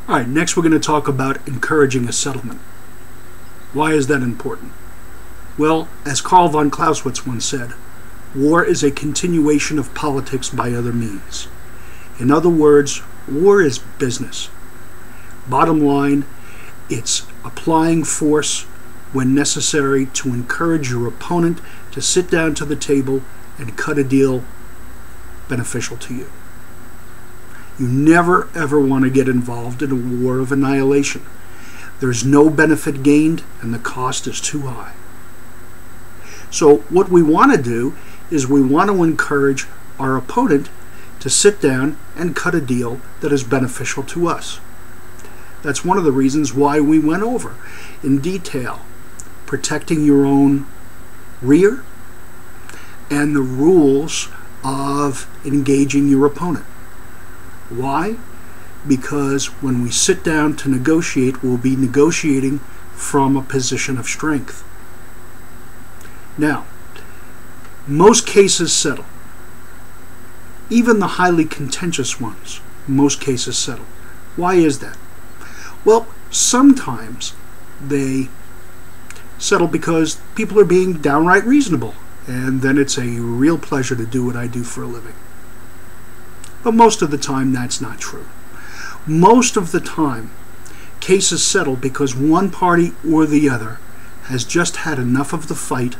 All right, next we're going to talk about encouraging a settlement. Why is that important? Well, as Karl von Clausewitz once said, war is a continuation of politics by other means. In other words, war is business. Bottom line, it's applying force when necessary to encourage your opponent to sit down to the table and cut a deal beneficial to you. You never ever want to get involved in a war of annihilation. There's no benefit gained and the cost is too high. So what we want to do is we want to encourage our opponent to sit down and cut a deal that is beneficial to us. That's one of the reasons why we went over in detail protecting your own rear and the rules of engaging your opponent. Why? Because when we sit down to negotiate, we'll be negotiating from a position of strength. Now, most cases settle. Even the highly contentious ones, most cases settle. Why is that? Well, sometimes they settle because people are being downright reasonable, and then it's a real pleasure to do what I do for a living. But most of the time, that's not true. Most of the time, cases settle because one party or the other has just had enough of the fight,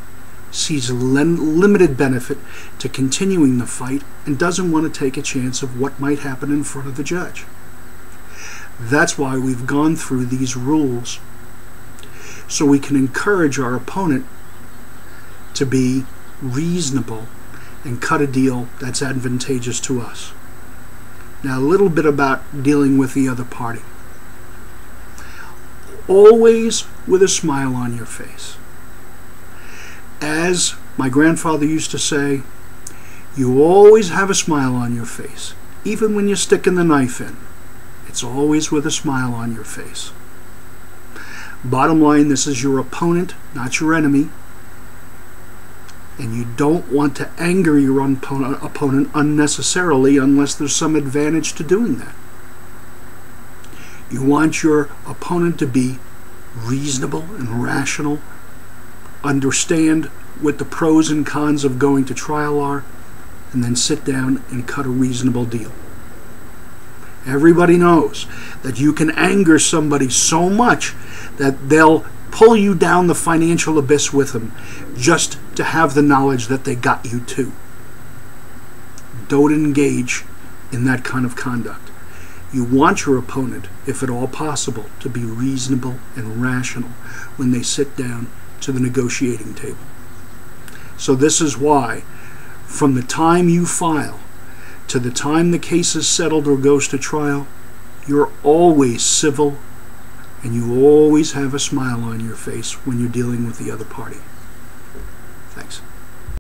sees a limited benefit to continuing the fight, and doesn't want to take a chance of what might happen in front of the judge. That's why we've gone through these rules, so we can encourage our opponent to be reasonable and cut a deal that's advantageous to us. Now, a little bit about dealing with the other party. Always with a smile on your face. As my grandfather used to say, you always have a smile on your face, even when you're sticking the knife in. It's always with a smile on your face. Bottom line, this is your opponent, not your enemy. And you don't want to anger your opponent unnecessarily unless there's some advantage to doing that. You want your opponent to be reasonable and rational, understand what the pros and cons of going to trial are, and then sit down and cut a reasonable deal. Everybody knows that you can anger somebody so much that they'll pull you down the financial abyss with them just to have the knowledge that they got you too. Don't engage in that kind of conduct. You want your opponent, if at all possible, to be reasonable and rational when they sit down to the negotiating table. So this is why, from the time you file to the time the case is settled or goes to trial, you're always civil and you always have a smile on your face when you're dealing with the other party. Thanks.